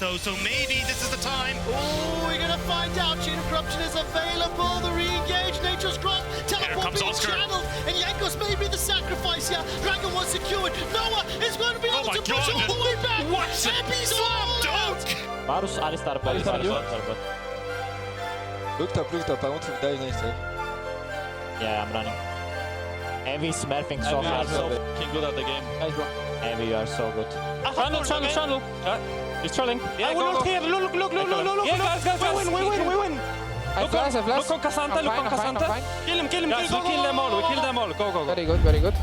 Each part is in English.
though, so maybe this is the time. Oh, we're gonna find out. Chain of Corruption is available. The re-engage, Nature's Growth, teleport being channeled, and Jankos may be the sacrifice here. Dragon was secured. Noah is going to be able to push all the way back. What? He's all out. Varus, Ahri start bot. Looked up, I want to dive next time. Yeah, I'm running. Envy smurfing so hard. So fucking good at the game. Nice, bro. Envy, you are so good. Channel. He's trolling. Yeah, look here. Look. Yeah, guys. We win. I flash. Look on Cassandra. Kill him. Guys, we kill them all. Go. Very good.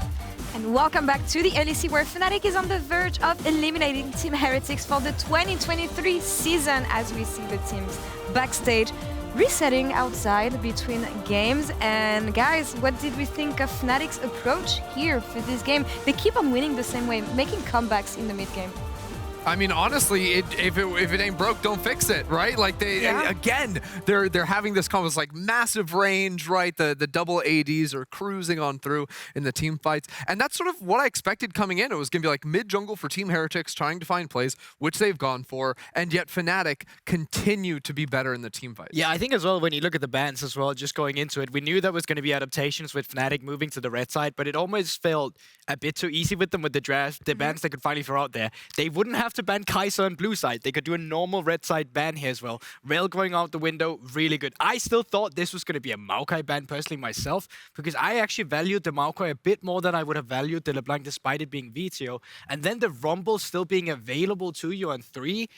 And welcome back to the LEC, where Fnatic is on the verge of eliminating Team Heretics for the 2023 season, as we see the teams backstage resetting outside between games. And guys, what did we think of Fnatic's approach here for this game? They keep on winning the same way, making comebacks in the mid-game. I mean, honestly, if it ain't broke, don't fix it, right? Like again, they're having this combo, like massive range, right? The double ADs are cruising on through in the team fights, and that's sort of what I expected coming in. It was gonna be like mid jungle for Team Heretics, trying to find plays, which they've gone for, and yet Fnatic continue to be better in the team fights. Yeah, I think as well, when you look at the bans as well, just going into it, we knew there was going to be adaptations with Fnatic moving to the red side, but it almost felt a bit too easy with them with the draft, the bans they could finally throw out there. They wouldn't have to ban Kai'Sa on blue side. They could do a normal red side ban here as well. Rail going out the window, really good. I still thought this was going to be a Maokai ban personally myself, because I actually valued the Maokai a bit more than I would have valued the LeBlanc, despite it being Vetheo. And then the Rumble still being available to you on 3,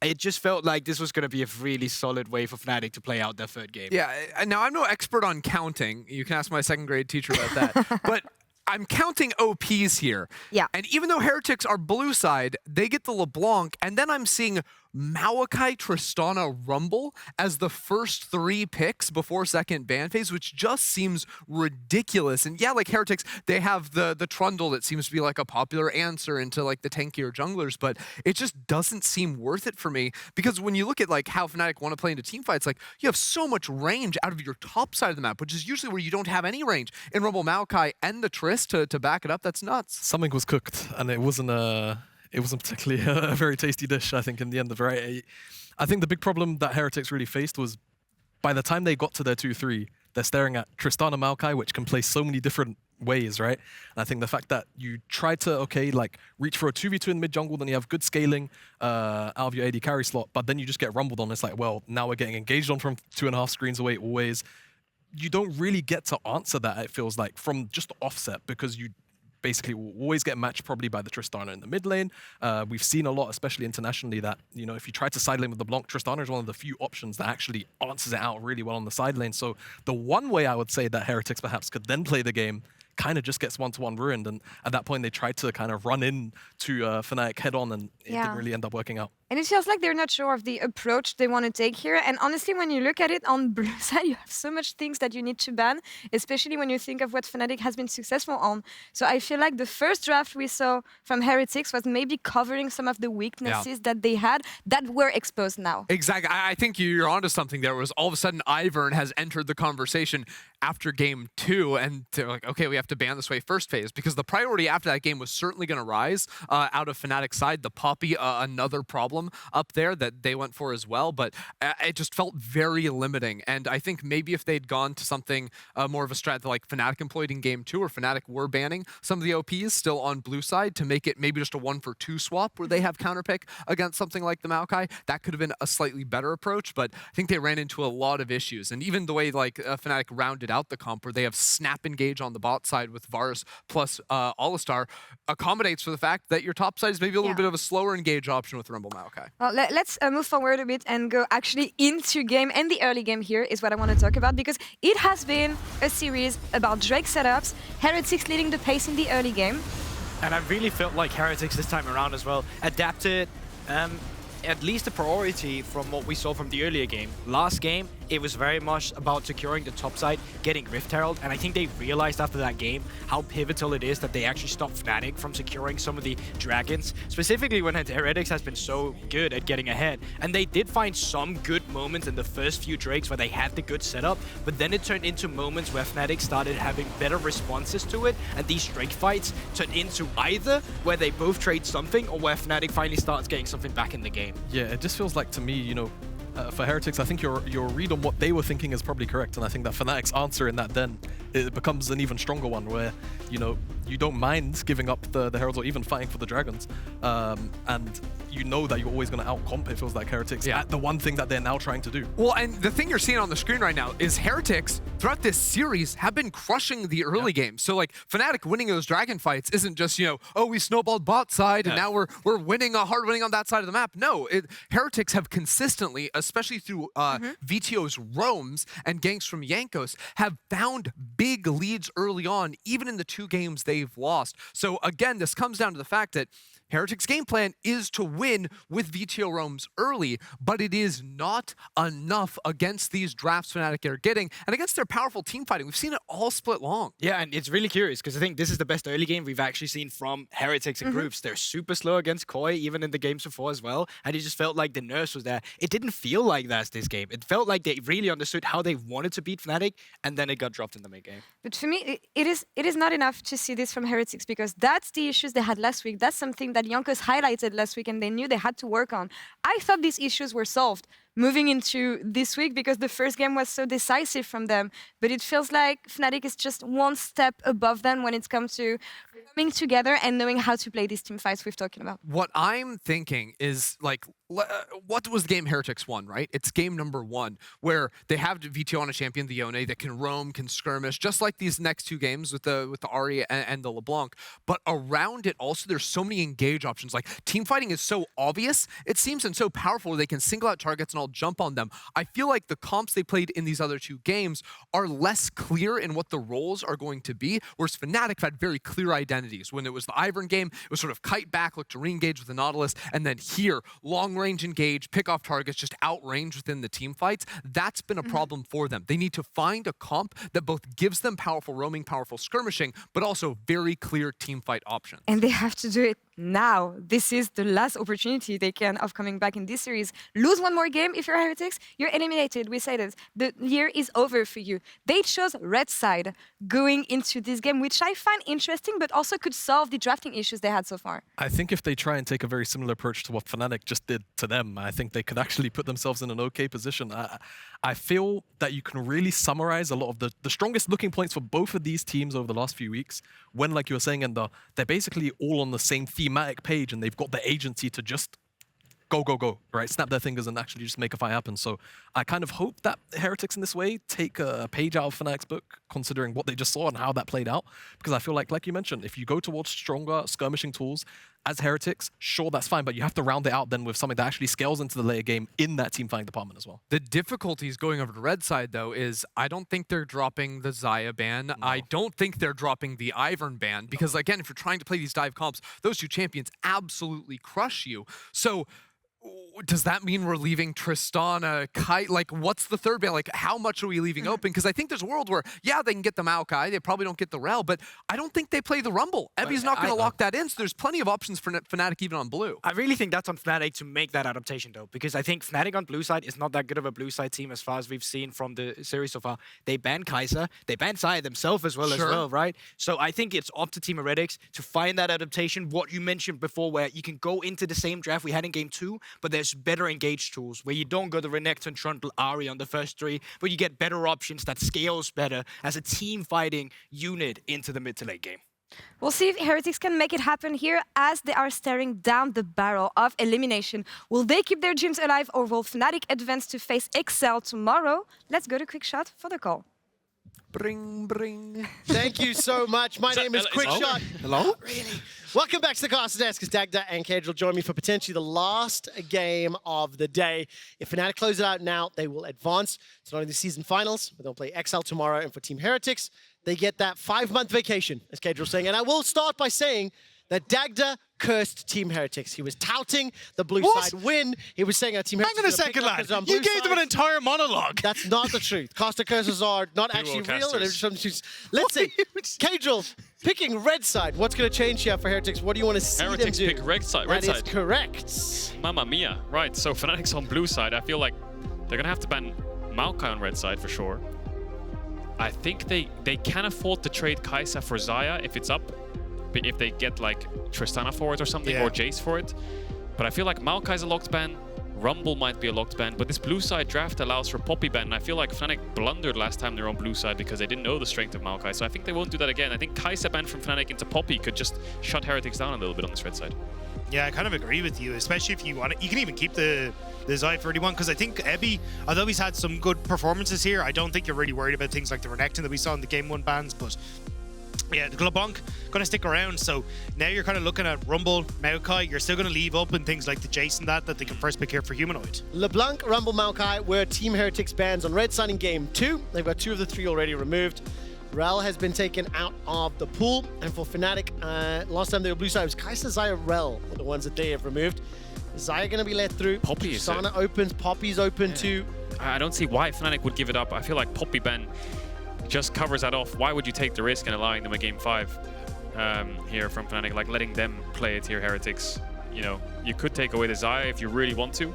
it just felt like this was going to be a really solid way for Fnatic to play out their third game. Yeah, now I'm no expert on counting. You can ask my second grade teacher about that. But I'm counting OPs here. Yeah. And even though Heretics are blue side, they get the LeBlanc, and then I'm seeing Maokai, Tristana, Rumble as the first 3 picks before second ban phase, which just seems ridiculous. And yeah, like Heretics, they have the Trundle that seems to be like a popular answer into like the tankier junglers, but it just doesn't seem worth it for me, because when you look at like how Fnatic want to play into team fights, like you have so much range out of your top side of the map, which is usually where you don't have any range. In Rumble, Maokai and the Trist to back it up, that's nuts. Something was cooked, and it wasn't particularly a very tasty dish, I think, in the end of it. I think the big problem that Heretics really faced was by the time they got to their 2-3, they're staring at Tristana Maokai, which can play so many different ways, right? And I think the fact that you try to, okay, like reach for a 2v2 in mid-jungle, then you have good scaling out of your AD carry slot, but then you just get rumbled on. It's like, well, now we're getting engaged on from 2.5 screens away always. You don't really get to answer that, it feels like, from just the offset, because you basically will always get matched probably by the Tristana in the mid lane. We've seen a lot, especially internationally, that, you know, if you try to side lane with the Blanc, Tristana is one of the few options that actually answers it out really well on the side lane. So the one way I would say that Heretics perhaps could then play the game kind of just gets one-to-one ruined, and at that point they tried to kind of run in to Fnatic head-on, and it didn't really end up working out. And it feels like they're not sure of the approach they want to take here. And honestly, when you look at it on blue side, you have so much things that you need to ban, especially when you think of what Fnatic has been successful on. So I feel like the first draft we saw from Heretics was maybe covering some of the weaknesses that they had that were exposed now. Exactly. I think you're onto something there. Was all of a sudden Ivern has entered the conversation after game 2, and they're like, okay, we have to ban this way first phase, because the priority after that game was certainly going to rise out of Fnatic's side. The Poppy, another problem up there that they went for as well, but it just felt very limiting. And I think maybe if they'd gone to something more of a strat that like Fnatic employed in game 2, or Fnatic were banning some of the OPs still on blue side to make it maybe just a 1-for-2 swap where they have counterpick against something like the Maokai, that could have been a slightly better approach. But I think they ran into a lot of issues, and even the way like Fnatic rounded out the comp, where they have snap engage on the bot side with Varus plus Alistar, accommodates for the fact that your top side is maybe a little bit of a slower engage option with Rumble Maokai. Well, let's move forward a bit and go actually into game, and the early game here is what I want to talk about, because it has been a series about Drake setups, Heretics leading the pace in the early game. And I really felt like Heretics this time around as well adapted at least a priority from what we saw from the earlier game. Last game, it was very much about securing the top side, getting Rift Herald, and I think they realized after that game how pivotal it is that they actually stopped Fnatic from securing some of the dragons, specifically when Heretics has been so good at getting ahead. And they did find some good moments in the first few Drakes where they had the good setup, but then it turned into moments where Fnatic started having better responses to it, and these Drake fights turned into either where they both trade something or where Fnatic finally starts getting something back in the game. Yeah, it just feels like to me, you know, for Heretics, I think your read on what they were thinking is probably correct, and I think that Fnatic's answer in that then, it becomes an even stronger one where, you know, you don't mind giving up the Heralds or even fighting for the Dragons, and you know that you're always going to out-comp, it feels like, Heretics at the one thing that they're now trying to do. Well, and the thing you're seeing on the screen right now is Heretics, throughout this series, have been crushing the early games. So, like, Fnatic winning those Dragon fights isn't just, you know, oh, we snowballed bot side, and now we're winning, hard winning on that side of the map. No, Heretics have consistently, especially through Veteo's roams and ganks from Jankos, have found big leads early on, even in the 2 games they've lost. So again, this comes down to the fact that Heretics' game plan is to win with Vetheo roams early, but it is not enough against these drafts Fnatic are getting, and against their powerful team fighting. We've seen it all split long. Yeah, and it's really curious, because I think this is the best early game we've actually seen from Heretics in groups. They're super slow against Koi, even in the games before as well, and it just felt like the nurse was there. It didn't feel like that this game. It felt like they really understood how they wanted to beat Fnatic, and then it got dropped in the mid game. But for me, it is not enough to see this from Heretics, because that's the issues they had last week. That's something that Jankos highlighted last week and they knew they had to work on. I thought these issues were solved moving into this week because the first game was so decisive from them, but it feels like Fnatic is just one step above them when it comes to coming together and knowing how to play these team fights we've talking about. What I'm thinking is, like, what was the game Heretics won, right? It's game number 1, where they have Vetheo on a champion, the Leona, that can roam, can skirmish, just like these next 2 games with the Ahri and the LeBlanc. But around it also, there's so many engage options. Like, team fighting is so obvious, it seems, and so powerful where they can single out targets and all jump on them. I feel like the comps they played in these other 2 games are less clear in what the roles are going to be, whereas Fnatic had very clear identities. When it was the Ivern game, it was sort of kite back, look to re-engage with the Nautilus, and then here, long-range engage, pick off targets, just outrange within the team fights. That's been a problem for them. They need to find a comp that both gives them powerful roaming, powerful skirmishing, but also very clear team fight options. And they have to do it now. This is the last opportunity they can of coming back in this series. Lose one more game if you're Heretics, you're eliminated. We say this. The year is over for you. They chose red side going into this game, which I find interesting, but also could solve the drafting issues they had so far. I think if they try and take a very similar approach to what Fnatic just did to them, I think they could actually put themselves in an okay position. I feel that you can really summarize a lot of the strongest looking points for both of these teams over the last few weeks when, like you were saying, and they're basically all on the same thematic page and they've got the agency to just go, right? Snap their fingers and actually just make a fight happen. So I kind of hope that Heretics in this way take a page out of Fnatic's book, considering what they just saw and how that played out. Because I feel like you mentioned, if you go towards stronger skirmishing tools as Heretics, sure, that's fine, but you have to round it out then with something that actually scales into the later game in that team fighting department as well. The difficulties going over to red side, though, is I don't think they're dropping the Xayah ban. No. I don't think they're dropping the Ivern ban, because, again, if you're trying to play these dive comps, those 2 champions absolutely crush you. So does that mean we're leaving Tristana, Kite? Like, what's the third ban? Like, how much are we leaving open? Because I think there's a world where, yeah, they can get the Maokai, they probably don't get the Rel, but I don't think they play the Rumble. Evi's not going to lock that in, so there's plenty of options for Fnatic even on blue. I really think that's on Fnatic to make that adaptation, though, because I think Fnatic on blue side is not that good of a blue side team as far as we've seen from the series so far. They banned Kai'Sa, they banned Xayah themselves as well, right? So I think it's up to Team Heretics to find that adaptation, what you mentioned before, where you can go into the same draft we had in Game 2, but there's better engage tools, where you don't go the Renekton, Trundle, Ahri on the first 3, but you get better options that scales better as a team fighting unit into the mid to late game. We'll see if Heretics can make it happen here as they are staring down the barrel of elimination. Will they keep their dreams alive, or will Fnatic advance to face Excel tomorrow? Let's go to Quickshot for the call. Bring. Thank you so much. My name is Quickshot. Hello? Really? Welcome back to the Caster Desk, as Dagda and Caedrel join me for potentially the last game of the day. If Fnatic close it out now, they will advance to not only the season finals, but they'll play XL tomorrow. And for Team Heretics, they get that 5-month vacation, as Caedrel's saying. And I will start by saying that Dagda cursed Team Heretics. He was touting the blue What? side win. He was saying Team Heretics. Hang on a was gonna pick second, up lad. his own You blue gave them an side. entire monologue. That's not the truth. Caster curses are not actually real. And it's something let's see. Caedrel picking red side. What's going to change here for Heretics? What do you want to see Heretics them do? pick red side. That is correct. Mamma mia. Right, so Fnatic's on blue side. I feel like they're going to have to ban Maokai on red side for sure. I think they can afford to trade Xayah for Xayah if it's up. If they get like Tristana for it or something, or Jayce for it. But I feel like Maokai's a locked ban. Rumble might be a locked ban, but this blue side draft allows for Poppy ban, and I feel like Fnatic blundered last time they were on blue side because they didn't know the strength of Maokai, so I think they won't do that again. I think Xayah ban from Fnatic into Poppy could just shut Heretics down a little bit on this red side. Yeah, I kind of agree with you, especially if you want it. You can even keep the Xayah 31 because I think Ebby, although he's had some good performances here, I don't think you're really worried about things like the Renekton that we saw in the Game 1 bans, but yeah, the LeBlanc going to stick around, so now you're kind of looking at Rumble, Maokai, you're still going to leave open things like the Jayce and that they can first pick here for Humanoid. LeBlanc, Rumble, Maokai were Team Heretics bans on red side in Game 2. They've got 2 of the 3 already removed. Rel has been taken out of the pool, and for Fnatic, last time they were blue side, it was Kai'Sa, Xayah, Rel were the ones that they have removed. Xayah going to be let through. Poppy is Sana opens, Poppy's open too. I don't see why Fnatic would give it up. I feel like Poppy ban just covers that off. Why would you take the risk in allowing them a game 5 here from Fnatic, like letting them play it here, Heretics? You know, you could take away the Xayah if you really want to.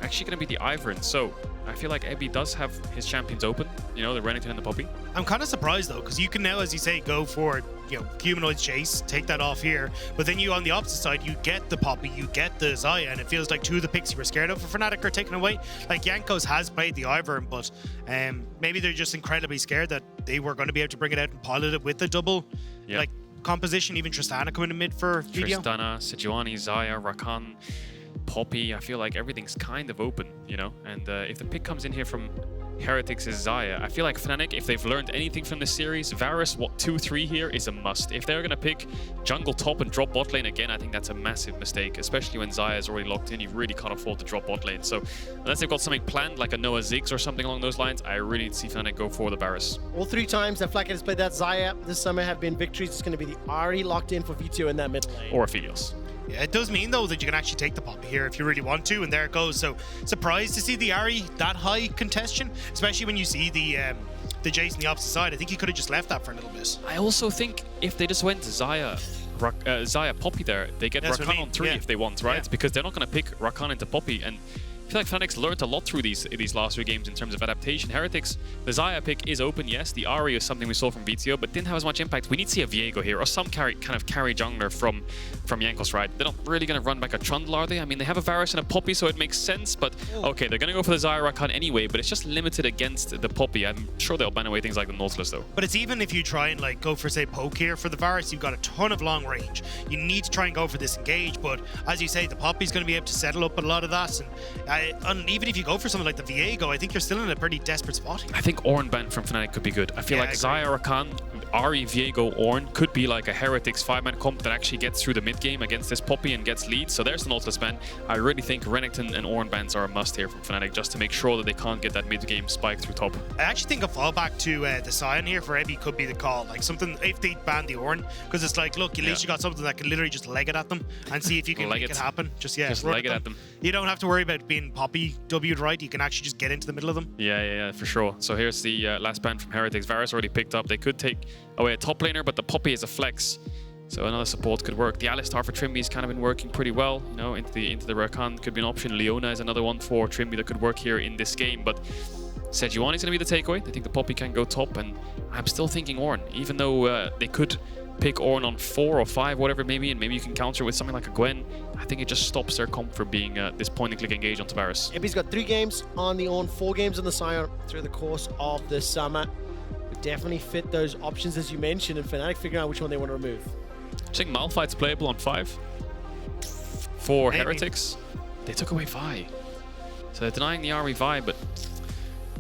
Actually going to be the Ivern, so I feel like Ebby does have his champions open, you know, the Renekton and the Poppy. I'm kind of surprised though, because you can now, as you say, go for, you know, Humanoid's Jayce, take that off here, but then you on the opposite side, you get the Poppy, you get the Xayah, and it feels like 2 of the picks you were scared of for Fnatic are taken away. Like Jankos has played the Ivern, but maybe they're just incredibly scared that they were going to be able to bring it out and pilot it with the double, like composition. Even Tristana coming in mid for Vetheo. Tristana, Sejuani, Xayah, Rakan, Poppy. I feel like everything's kind of open, you know, and if the pick comes in here from Heretics is Xayah, I feel like Fnatic, if they've learned anything from this series, Varus 2-3 here is a must. If they're going to pick jungle top and drop bot lane again, I think that's a massive mistake, especially when Xayah is already locked in. You really can't afford to drop bot lane. So unless they've got something planned, like a Noah Ziggs or something along those lines, I really need to see Fnatic go for the Varus. All 3 times that Flakked has played that Xayah this summer have been victories. It's going to be the Ahri locked in for Vetheo in that mid lane. Or Aphelios. Yeah, it does mean though that you can actually take the Poppy here if you really want to, and there it goes. So surprised to see the Ahri that high contestation, especially when you see the Jayce on the opposite side. I think he could have just left that for a little bit. I also think if they just went Xayah Poppy there, they get That's Rakan what I mean. on 3 if they want, right? Yeah. Because they're not going to pick Rakan into Poppy, and I feel like Fnatic's learned a lot through these last 3 games in terms of adaptation. Heretics, the Xayah pick is open, yes. The Ahri is something we saw from Vetheo, but didn't have as much impact. We need to see a Viego here, or some kind of carry jungler from Jankos, right? They're not really going to run back a Trundle, are they? I mean, they have a Varus and a Poppy, so it makes sense, but okay, they're going to go for the Xayah Rakan anyway, but it's just limited against the Poppy. I'm sure they'll ban away things like the Nautilus, though. But it's even if you try and like go for, say, poke here for the Varus, you've got a ton of long range. You need to try and go for this engage, but as you say, the Poppy's going to be able to settle up a lot of that, and even if you go for something like the Viego, I think you're still in a pretty desperate spot here. I think Ornn ban from Fnatic could be good. I feel like Xayah, Rakan, Ahri, Viego, Ornn could be like a Heretics 5-man comp that actually gets through the mid game against this Poppy and gets leads. So there's the Nautilus ban. I really think Renekton and Ornn bans are a must here from Fnatic, just to make sure that they can't get that mid game spike through top. I actually think a fallback to the Scion here for Ebby could be the call. Like something, if they ban the Ornn, because it's like, look, at least you got something that can literally just leg it at them and see if you can make it happen. Just leg it at them. You don't have to worry about being Poppy W'd right. You can actually just get into the middle of them. Yeah, for sure. So here's the last ban from Heretics. Varus already picked up. They could take away a top laner, but the Poppy is a flex. So another support could work. The Alistar for Trymbi has kind of been working pretty well. You know, into the Rakan could be an option. Leona is another one for Trymbi that could work here in this game. But Sejuani is going to be the takeaway. I think the Poppy can go top, and I'm still thinking Ornn, even though they could pick Ornn on 4 or 5, whatever it may be, and maybe you can counter with something like a Gwen. I think it just stops their comp from being this point-and-click engage onto Varus. Ebby's got 3 games on the Ornn, 4 games on the Scion through the course of the summer. Would definitely fit those options as you mentioned, and Fnatic figuring out which one they want to remove. I think Malphite's playable on 5 for Maybe. Heretics. They took away Vi, so they're denying the Ahri Vi, but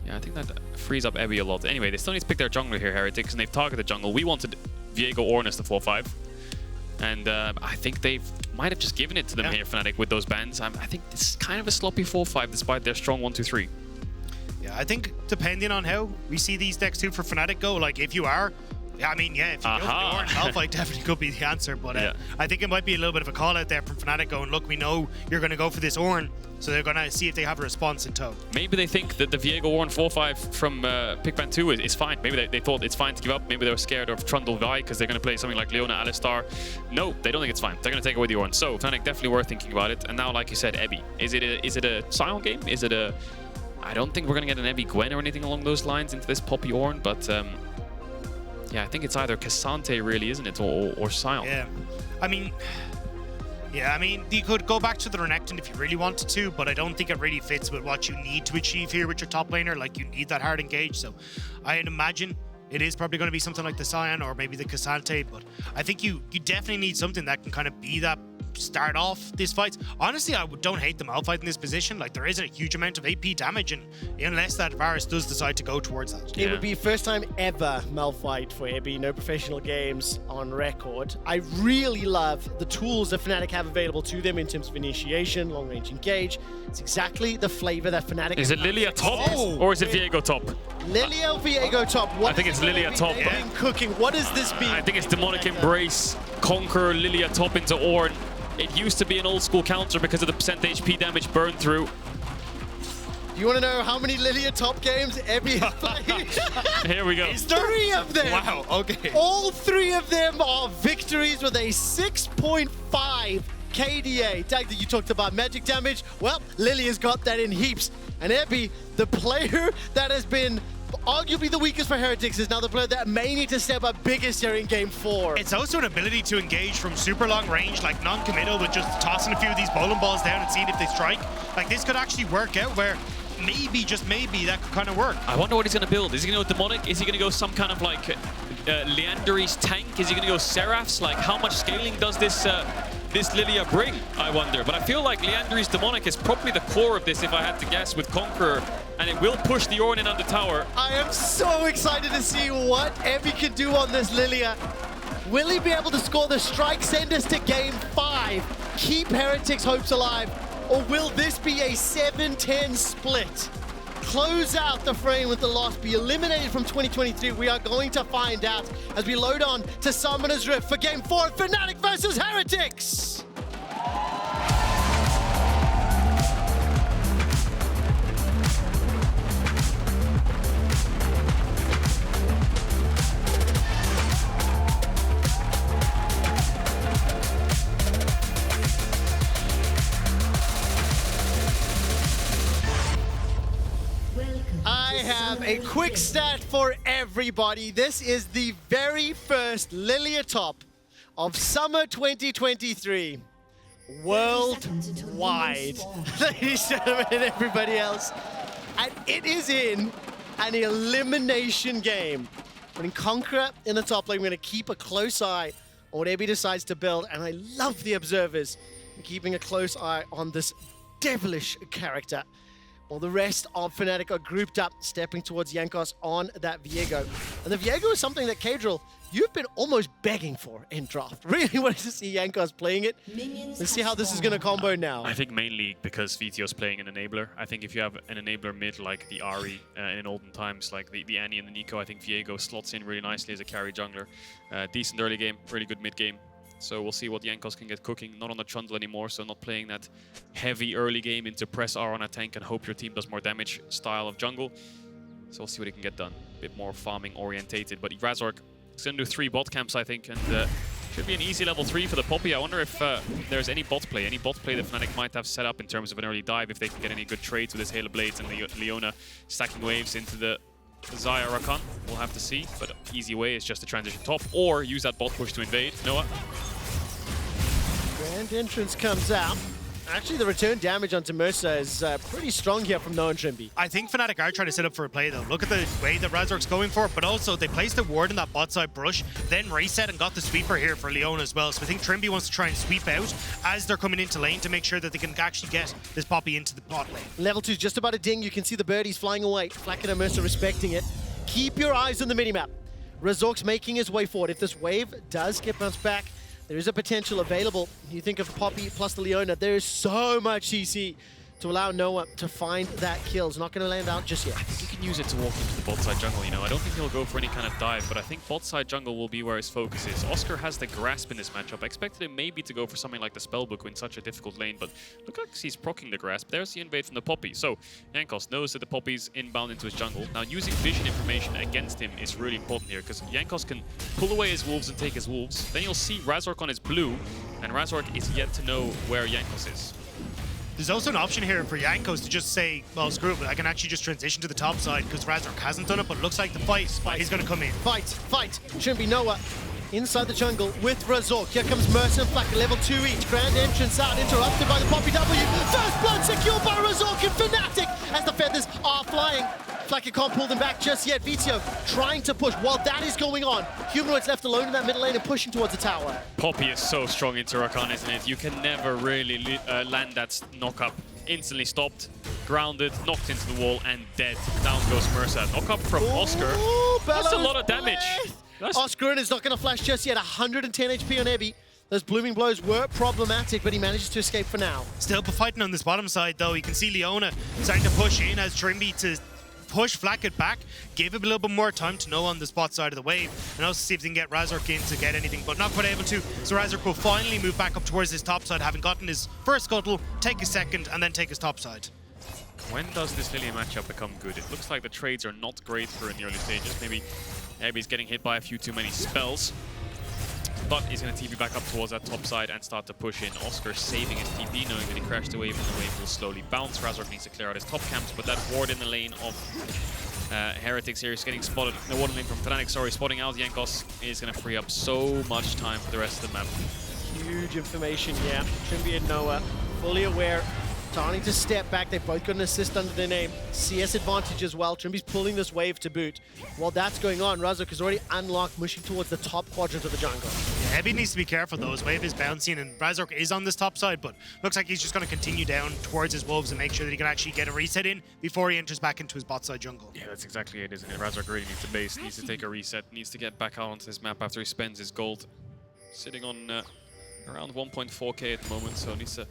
yeah, I think that frees up Ebby a lot. Anyway, they still need to pick their jungler here, Heretics, and they've targeted jungle. We wanted Viego Ornn as the 4-5, and I think they might have just given it to them here, Fnatic, with those bans. I think this is kind of a sloppy 4-5 despite their strong 1-2-3. Yeah, I think depending on how we see these decks too for Fnatic go, like if you are Yeah, I mean, yeah, if you go for the Ornn, Malphite definitely could be the answer, but I think it might be a little bit of a call out there from Fnatic going, look, we know you're going to go for this Ornn, so they're going to see if they have a response in tow. Maybe they think that the Viego Ornn 4-5 from Pickban 2 is fine. Maybe they thought it's fine to give up. Maybe they were scared of Trundle Vi because they're going to play something like Leona, Alistar. No, they don't think it's fine. They're going to take away the Ornn. So Fnatic definitely worth thinking about it. And now, like you said, Ebi. Is it a Sion game? Is it a... I don't think we're going to get an Ebi Gwen or anything along those lines into this Poppy Ornn, but... yeah, I think it's either Cassante really, isn't it, or Sion. Yeah, I mean, you could go back to the Renekton if you really wanted to, but I don't think it really fits with what you need to achieve here with your top laner. Like, you need that hard engage, so I'd imagine it is probably going to be something like the Sion or maybe the Cassante, but I think you definitely need something that can kind of be that start off this fight. Honestly, I don't hate the Malphite in this position. Like, there isn't a huge amount of AP damage, and unless that Varus does decide to go towards that. It would be first time ever Malphite for Ebi, no professional games on record. I really love the tools that Fnatic have available to them in terms of initiation, long-range engage. It's exactly the flavor that Fnatic... Is it Lillia top or is it Viego top? Lillia or Viego top? I think it's Lillia top. Cooking. What does this mean? I think it's Demonic Embrace, Conquer, Lillia top into Ornn. It used to be an old school counter because of the % HP damage burn through. Do you want to know how many Lillia top games Ebi has played? Here we go. It's 3 of them. Wow, okay. All 3 of them are victories with a 6.5 KDA. Dagda, you talked about magic damage. Well, Lillia's got that in heaps. And Ebi, the player that has been arguably the weakest for Heretics, is now the player that may need to step up biggest here in Game 4. It's also an ability to engage from super long range, like non-committal, with just tossing a few of these bowling balls down and seeing if they strike. Like, this could actually work out where maybe, just maybe, that could kind of work. I wonder what he's going to build. Is he going to go Demonic? Is he going to go some kind of like Leandry's tank? Is he going to go Seraphs? Like, how much scaling does this Lillia bring, I wonder? But I feel like Leandry's Demonic is probably the core of this, if I had to guess, with Conqueror, and it will push the Ornn in on the tower. I am so excited to see what Ebi can do on this Lillia. Will he be able to score the strike, send us to Game 5, keep Heretics' hopes alive, or will this be a 7-10 split? Close out the frame with the loss, be eliminated from 2023. We are going to find out as we load on to Summoner's Rift for Game 4 of Fnatic versus Heretics. I have a quick stat for everybody. This is the very first Lillia top of Summer 2023 worldwide. Ladies and gentlemen and everybody else. And it is in an elimination game. Putting Conqueror in the top lane, we're going to keep a close eye on what Ebi decides to build. And I love the observers keeping a close eye on this devilish character. While the rest of Fnatic are grouped up, stepping towards Jankos on that Viego. And the Viego is something that Caedrel, you've been almost begging for in draft. Really wanted to see Jankos playing it. Let's see how this is going to combo now. I think mainly because Vetheo's playing an enabler. I think if you have an enabler mid like the Ahri in olden times, like the Annie and the Nico, I think Viego slots in really nicely as a carry jungler. Decent early game, really good mid game. So we'll see what Jankos can get cooking. Not on the Trundle anymore, so not playing that heavy early game into press R on a tank and hope your team does more damage style of jungle. So we'll see what he can get done. A bit more farming orientated. But Razork is going to do 3 bot camps, I think, and should be an easy level 3 for the Poppy. I wonder if there's any bot play that Fnatic might have set up in terms of an early dive, if they can get any good trades with his Halo Blades and the Leona stacking waves into the Xayah Rakan. We'll have to see, but easy way is just to transition top or use that bot push to invade. Noah? Grand entrance comes out. Actually, the return damage onto Mersa is pretty strong here from Noah and Trymbi. I think Fnatic are trying to set up for a play, though. Look at the way that Razork's going for it, but also they placed the ward in that bot side brush, then reset and got the sweeper here for Leona as well. So I think Trymbi wants to try and sweep out as they're coming into lane to make sure that they can actually get this Poppy into the bot lane. Level 2 is just about a ding. You can see the birdies flying away. Flakked and Mersa respecting it. Keep your eyes on the minimap. Razork's making his way forward. If this wave does get bounced back, there is a potential available. You think of Poppy plus the Leona. There is so much CC to allow Noah to find that kill. It's not going to land out just yet. I think you can use it to walk into the bot side jungle, you know. I don't think he'll go for any kind of dive, but I think bot side jungle will be where his focus is. Oscar has the grasp in this matchup. I expected him maybe to go for something like the Spellbook in such a difficult lane, but look like he's proccing the grasp. There's the invade from the Poppy. So Jankos knows that the Poppy's inbound into his jungle. Now using vision information against him is really important here, because Jankos can pull away his wolves and take his wolves. Then you'll see Razork on his blue, and Razork is yet to know where Jankos is. There's also an option here for Jankos to just say, well, screw it, I can actually just transition to the top side because Razork hasn't done it, but it looks like the fight is going to come in. Fight. Trymbi, Noah inside the jungle with Razork. Here comes Mersa and Flakked, level 2 each. Grand entrance out, interrupted by the Poppy W. First blood secured by Razork and Fnatic as the feathers are flying. Flakked can't pull them back just yet. Vetheo trying to push. While that is going on, Humanoid's left alone in that middle lane and pushing towards the tower. Poppy is so strong into Rakan, isn't it? You can never really land that knock-up. Instantly stopped, grounded, knocked into the wall, and dead. Down goes Mersa. Knock-up from Oscar. That's a lot of damage. Oscarinin is not going to flash just yet. 110 HP on Ebby. Those blooming blows were problematic, but he manages to escape for now. Still fighting on this bottom side, though. You can see Leona starting to push in as Trymbi to push Flakked back, give him a little bit more time to know on the spot side of the wave, and also see if they can get Razork in to get anything, but not quite able to. So Razork will finally move back up towards his top side, having gotten his first scuttle, take his second, and then take his top side. When does this Lillia matchup become good? It looks like the trades are not great for in the early stages. Maybe Abby's getting hit by a few too many spells. But he's going to TP back up towards that top side and start to push in. Oscar saving his TP, knowing that he crashed the wave and the wave will slowly bounce. Razork needs to clear out his top camps, but that ward in the lane of Heretics here is getting spotted. The ward in the lane from Fnatic, spotting out Jankos is going to free up so much time for the rest of the map. Huge information, yeah. Trymbi and Noah fully aware. Starting to step back. They've both got an assist under their name. CS advantage as well. Trymbi's pulling this wave to boot. While that's going on, Razork is already unlocked, mushing towards the top quadrant of the jungle. Yeah, Ebby needs to be careful though. His wave is bouncing and Razork is on this top side, but looks like he's just going to continue down towards his wolves and make sure that he can actually get a reset in before he enters back into his bot side jungle. Yeah, that's exactly it, isn't it? Razork really needs to base, needs to take a reset, needs to get back out onto this map after he spends his gold. Sitting on around 1.4k at the moment, so needs to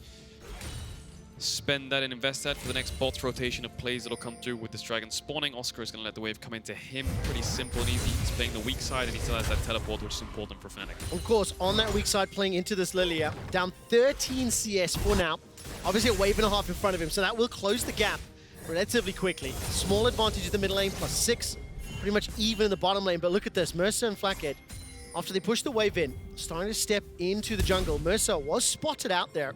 spend that and invest that for the next bot rotation of plays that'll come through with this dragon spawning. Oscar is going to let the wave come into him. Pretty simple and easy. He's playing the weak side and he still has that teleport, which is important for Fnatic. Of course, on that weak side playing into this Lillia, down 13 CS for now. Obviously a wave and a half in front of him, so that will close the gap relatively quickly. Small advantage in the mid lane, +6. Pretty much even in the bottom lane, but look at this. Mersa and Flakked, after they push the wave in, starting to step into the jungle. Mersa was spotted out there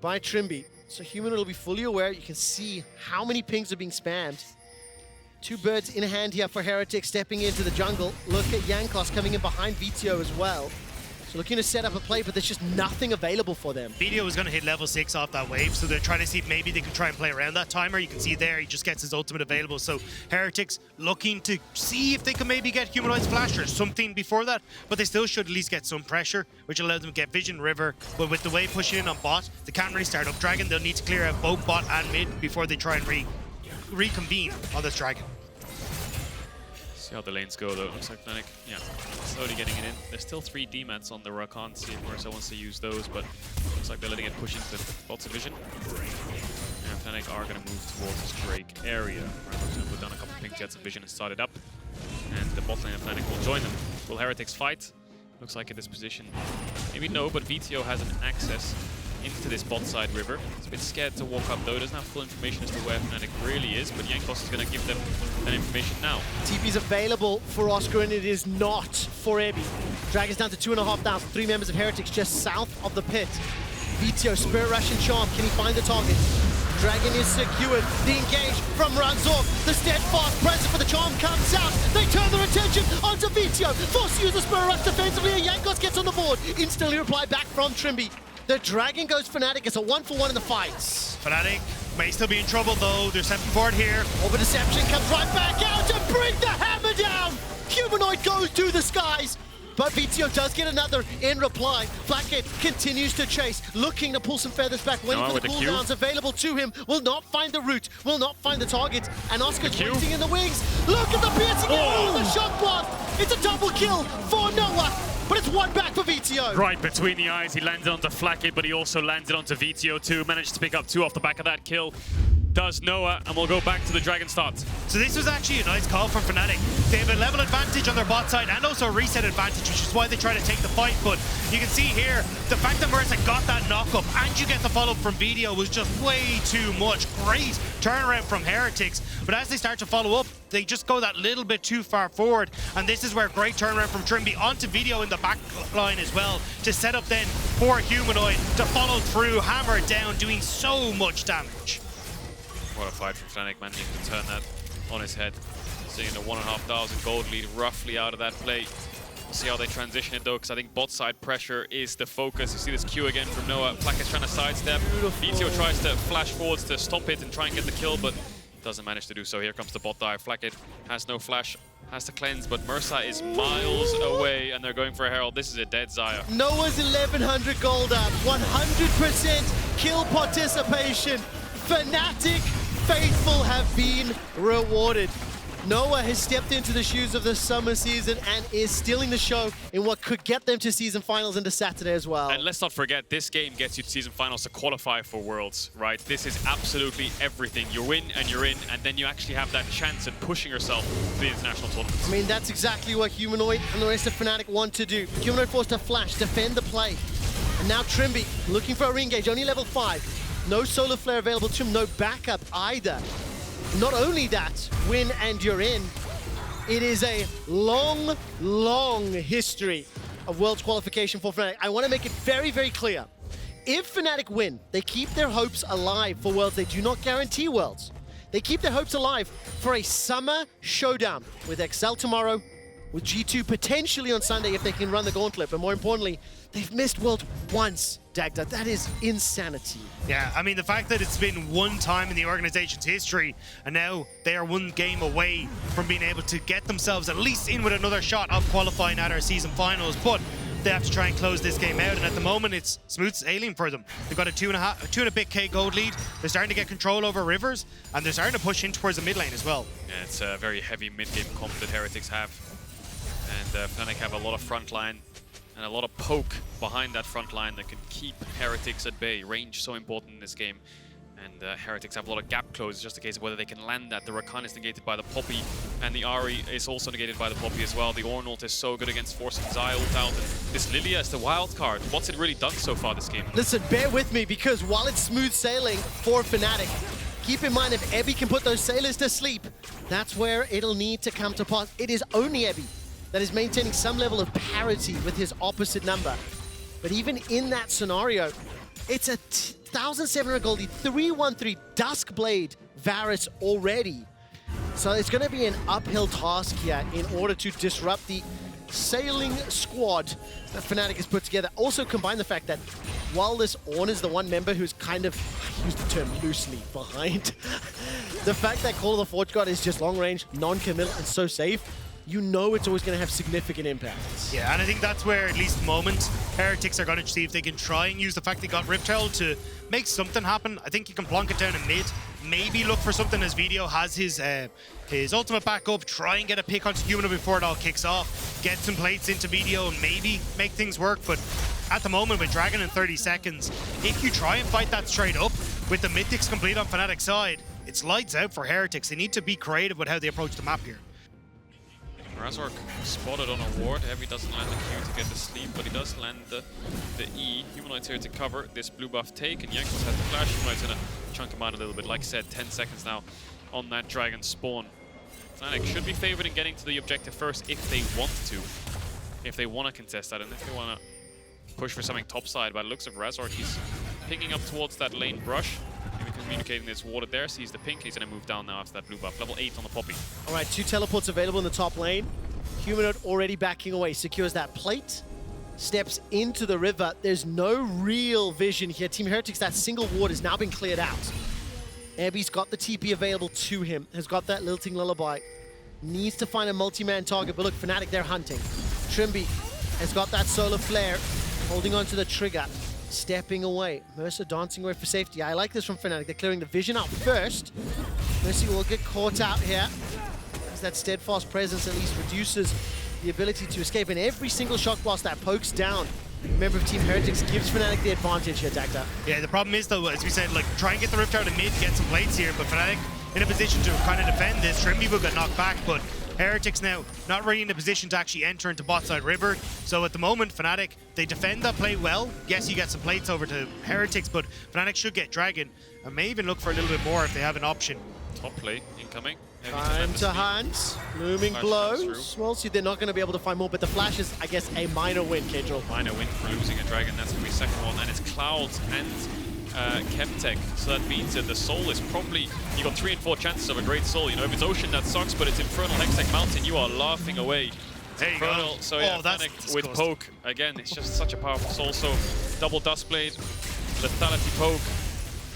by Trymbi. So Humanoid will be fully aware. You can see how many pings are being spammed. Two birds in hand here for Heretics stepping into the jungle. Look at Jankos coming in behind Vetheo as well. So looking to set up a play, but there's just nothing available for them. Vetheo is going to hit level 6 off that wave, so they're trying to see if maybe they can try and play around that timer. You can see there, he just gets his ultimate available. So Heretics looking to see if they can maybe get Humanoid's flash or something before that, but they still should at least get some pressure, which allows them to get Vision River. But with the wave pushing in on bot, they can't really start up Dragon. They'll need to clear out both bot and mid before they try and reconvene on this Dragon. See how the lanes go though. Looks like Fnatic, yeah, slowly getting it in. There's still 3 D-mats on the Rakan. See if Mersa wants to use those, but looks like they're letting it push into the bot division. And Fnatic are going to move towards this Drake area. Razork's going to put down a couple of pink jets and Vision and start it up. And the bot lane of Fnatic will join them. Will Heretics fight? Looks like at this position, maybe no, but Vetheo has an access into this bot side river. He's a bit scared to walk up though. Doesn't have full information as to where Fnatic really is, but Jankos is going to give them that information now. TP's available for Oscar and it is not for Ebby. Dragon's down to 2,500. 3 members of Heretics just south of the pit. Vetheo, Spirit Rush and Charm. Can he find the target? Dragon is secured. The engage from Razork. The steadfast presence for the Charm comes out. They turn their attention onto Vetheo. Force to use the Spirit Rush defensively and Jankos gets on the board. Instantly reply back from Trymbi. The Dragon goes Fnatic. It's a 1-for-1 in the fights. Fnatic may still be in trouble though. They're stepping forward here. Over Deception comes right back out to bring the hammer down. Humanoid goes to the skies. but Vetheo does get another in reply. Flakked continues to chase, looking to pull some feathers back, waiting for the cooldowns available to him. Will not find the route, will not find the target, and Oscar's waiting in the wings. Look at the piercing, the shock blast! It's a double kill for Noah, but it's one back for Vetheo. Right between the eyes, he landed onto Flakked, but he also landed onto Vetheo too. Managed to pick up 2 off the back of that kill. Does Noah, and we'll go back to the Dragon start. So this was actually a nice call from Fnatic. They have a level advantage on their bot side and also a reset advantage, which is why they try to take the fight. But you can see here, the fact that Mersa got that knock-up and you get the follow-up from Vetheo was just way too much. Great turnaround from Heretics. But as they start to follow up, they just go that little bit too far forward. And this is where great turnaround from Trymbi onto Vetheo in the back line as well, to set up then for Humanoid to follow through, hammer it down, doing so much damage. What a fight from Fnatic, managing to turn that on his head. Seeing the 1,500 gold lead roughly out of that play. We'll see how they transition it though, because I think bot side pressure is the focus. You see this Q again from Noah. Flakked trying to sidestep. Vetheo tries to flash forwards to stop it and try and get the kill, but doesn't manage to do so. Here comes the bot dive. Flakked has no flash, has to cleanse, but Mersa is miles away and they're going for a Herald. This is a dead Xayah. Noah's 1,100 gold up, 100% kill participation. Fnatic faithful have been rewarded. Noah has stepped into the shoes of the summer season and is stealing the show in what could get them to season finals into Saturday as well. And let's not forget, this game gets you to season finals to qualify for Worlds, right? This is absolutely everything. You win and you're in, and then you actually have that chance at pushing yourself to the international tournaments. I mean, that's exactly what Humanoid and the rest of Fnatic want to do. Humanoid forced to flash, defend the play. And now Trymbi looking for a re-engage, only level 5. No solar flare available to him, no backup either. Not only that, win and you're in. It is a long, long history of Worlds qualification for Fnatic. I want to make it very, very clear. If Fnatic win, they keep their hopes alive for Worlds. They do not guarantee Worlds. They keep their hopes alive for a summer showdown with XL tomorrow, with G2 potentially on Sunday if they can run the gauntlet. But more importantly, they've missed World once, Dagda. That is insanity. Yeah, I mean, the fact that it's been one time in the organization's history, and now they are one game away from being able to get themselves at least in with another shot of qualifying at our season finals, but they have to try and close this game out, and at the moment it's smooth sailing for them. They've got a 2.5K gold lead. They're starting to get control over Rivers, and they're starting to push in towards the mid lane as well. Yeah, it's a very heavy mid-game comp that Heretics have. And Fnatic have a lot of front line and a lot of poke behind that front line that can keep Heretics at bay. Range so important in this game. And Heretics have a lot of gap close, just a case of whether they can land that. The Rakan is negated by the Poppy, and the Ahri is also negated by the Poppy as well. The Ornn ult is so good against forcing Xayah ult out. And this Lillia is the wild card. What's it really done so far this game? Listen, bear with me, because while it's smooth sailing for Fnatic, keep in mind, if Ebby can put those sailors to sleep, that's where it'll need to come to pass. It is only Ebby that is maintaining some level of parity with his opposite number. But even in that scenario, it's a 1,700 goldie, 313 Duskblade Varus already. So it's going to be an uphill task here in order to disrupt the sailing squad that Fnatic has put together. Also combine the fact that while this Ornn is the one member who's kind of, I use the term loosely, behind, the fact that Call of the Forge God is just long range, non-committal, and so safe, you know it's always going to have significant impacts. Yeah, and I think that's where, at least at the moment, Heretics are going to see if they can try and use the fact they got Riptail to make something happen. I think you can plonk it down in mid, maybe look for something as Vetheo has his ultimate back up, try and get a pick onto Humanoid before it all kicks off, get some plates into Vetheo and maybe make things work. But at the moment, with Dragon in 30 seconds, if you try and fight that straight up with the Mythics complete on Fnatic's side, it's lights out for Heretics. They need to be creative with how they approach the map here. Razork spotted on a ward. Heavy doesn't land the Q to get the sleep, but he does land the E. Humanoid's here to cover this blue buff take, and Jankos has the flash. Humanoid's gonna chunk him out a little bit. Like I said, 10 seconds now on that Dragon spawn. Fnatic should be favored in getting to the objective first if they want to. If they want to contest that, and if they want to push for something topside. By the looks of Razork, he's picking up towards that lane brush. Maybe communicating this warded there, sees the pink. He's going to move down now after that blue buff. Level 8 on the Poppy. All right, 2 teleports available in the top lane. Humanoid already backing away, secures that plate, steps into the river. There's no real vision here. Team Heretics, that single ward has now been cleared out. Ebby's got the TP available to him, has got that lilting lullaby. Needs to find a multi-man target, but look, Fnatic, they're hunting. Trymbi has got that solar flare, holding onto the trigger, stepping away. Mersa dancing away for safety. I like this from Fnatic. They're clearing the vision out first. Mercy will get caught out here, as that steadfast presence at least reduces the ability to escape. And every single shock blast that pokes down a member of Team Heretics gives Fnatic the advantage here, Dagda. Yeah, the problem is though, as we said, like try and get the Rift out of mid, get some plates here, but Fnatic in a position to kind of defend this. Trymbi will get knocked back, but Heretics now not really in a position to actually enter into bot side river. So at the moment, Fnatic, they defend that play well. Yes, you get some plates over to Heretics, but Fnatic should get Dragon and may even look for a little bit more if they have an option. Top play incoming. Time to hands, looming Flash blows. Well, see, they're not going to be able to find more, but the flash is, I guess, a minor win, Caedrel. Minor win for losing a Dragon. That's going to be second one, and it's Clouds and Chemtech. So that means that the Soul is probably, you got 3 and 4 chances of a great Soul. You know, if it's Ocean, that sucks, but it's Infernal Hextech Mountain, you are laughing away. There you Infernal, go. so yeah, that's Fnatic with Poke. Again, it's just such a powerful Soul. So double Dustblade, Lethality Poke.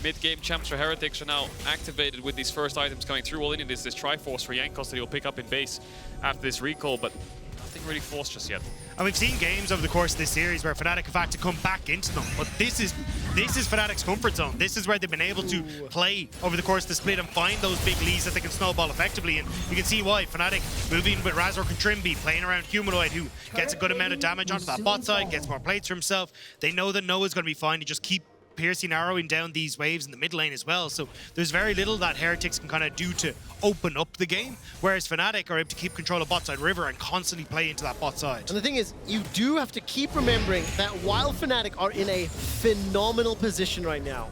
Mid-game champs for Heretics are now activated with these first items coming through. All in it is this Triforce for Jankos that he'll pick up in base after this recall, but nothing really forced just yet. And we've seen games over the course of this series where Fnatic have had to come back into them, but this is Fnatic's comfort zone. This is where they've been able to play over the course of the split and find those big leads that they can snowball effectively, and you can see why. Fnatic moving with Razork and Trymbi, playing around Humanoid, who gets a good amount of damage onto that bot side, gets more plates for himself. They know that Noah's going to be fine. You just keep piercing, arrowing down these waves in the mid lane as well. So there's very little that Heretics can kind of do to open up the game, whereas Fnatic are able to keep control of bot side river and constantly play into that bot side. And the thing is, you do have to keep remembering that while Fnatic are in a phenomenal position right now,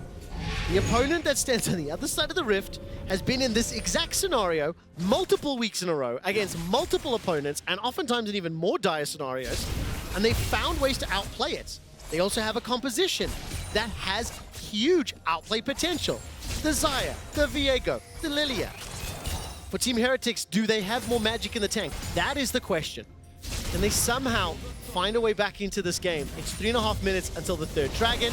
the opponent that stands on the other side of the rift has been in this exact scenario multiple weeks in a row against multiple opponents, and oftentimes in even more dire scenarios, and they've found ways to outplay it. They also have a composition that has huge outplay potential. The Xayah, the Viego, the Lillia. For Team Heretics, do they have more magic in the tank? That is the question. Can they somehow find a way back into this game? It's 3.5 minutes until the third Dragon.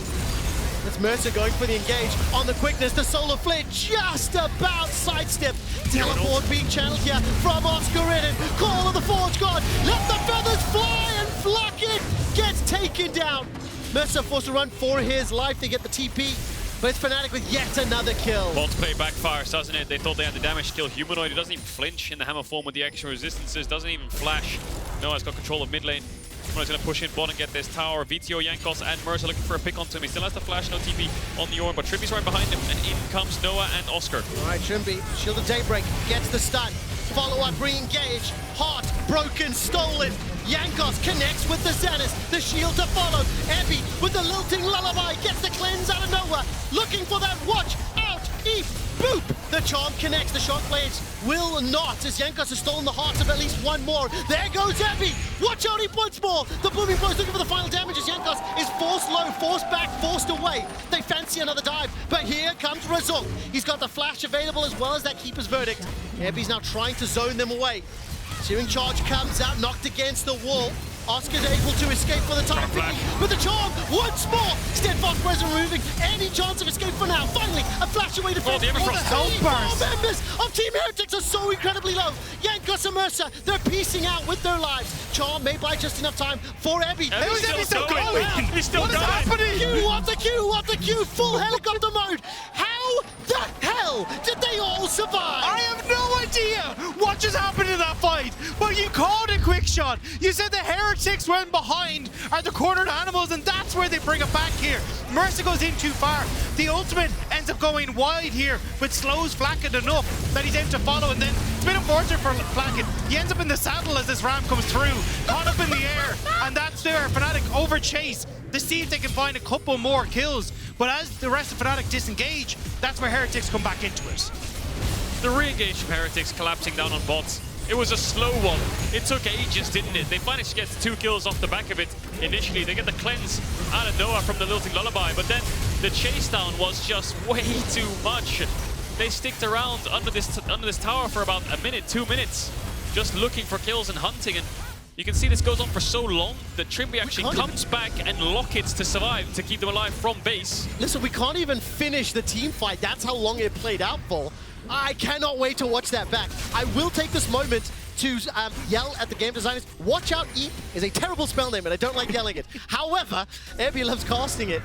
That's Mersa going for the engage on the quickness. The solar flare just about sidestep. Teleport being channeled here from Oscarinin. Call of the Forge God. Let the feathers fly, and Flakked gets taken down. Mersa forced to run for his life. They get the TP, but it's Fnatic with yet another kill. Bot play backfires, doesn't it? They thought they had the damage to kill Humanoid. He doesn't even flinch in the hammer form with the extra resistances. Doesn't even flash. Noah's got control of mid lane. Humanoid's going to push in bot and get this tower. Vetheo, Jankos, and Mersa looking for a pick onto him. He still has the flash, no TP on the Ornn, but Trymbi's right behind him, and in comes Noah and Oscar. All right, Trymbi, Shield of Daybreak, gets the stun. Follow-up, re-engage. Heart broken, stolen. Jankos connects with the Zenith. The shield to follow. Ebby with the lilting lullaby gets the cleanse out of nowhere. Looking for that watch out. Eep. Boop. The charm connects. The shock blades will not, as Jankos has stolen the hearts of at least one more. There goes Ebby. Watch out, he once more. The booming blows looking for the final damage as Jankos is forced low, forced back, forced away. They fancy another dive, but here comes Razork. He's got the flash available as well as that Keeper's Verdict. Ebby's now trying to zone them away. Searing Charge comes out, knocked against the wall. Oscar's able to escape for the time being, but the charm once more. Steadfast Presence removing any chance of escape for now. Finally, a flash away to the All members of Team Heretics are so incredibly low. Jankos and Mersa, they're piecing out with their lives. Charm may buy just enough time for Ebby. He's still going. He's still going. Happening? What the Q, full helicopter mode. How the hell did they all survive? I have no idea what just happened in that fight, but you called it Quickshot. You said the Heretics went behind are the cornered animals, and that's where they bring it back here. Mersa goes in too far. The ultimate ends up going wide here, but slows Flakked enough that he's able to follow, and then it's a bit unfortunate for Flakked. He ends up in the saddle as this ram comes through, caught up in the air, and that's where Fnatic over chase to see if they can find a couple more kills. But as the rest of Fnatic disengage, that's where Heretics come back into it. The re-engage from Heretics collapsing down on bots. It was a slow one. It took ages, didn't it? They managed to get 2 kills off the back of it initially. They get the cleanse out of Noah from the lilting lullaby, but then the chase down was just way too much. They sticked around under this tower for about a minute, 2 minutes, just looking for kills and hunting, and you can see this goes on for so long that Trymbi actually comes back and Lockets to survive, to keep them alive from base. Listen, we can't even finish the team fight. That's how long it played out for. I cannot wait to watch that back. I will take this moment to yell at the game designers. Watch out, E is a terrible spell name, and I don't like yelling it. However, Abby loves casting it.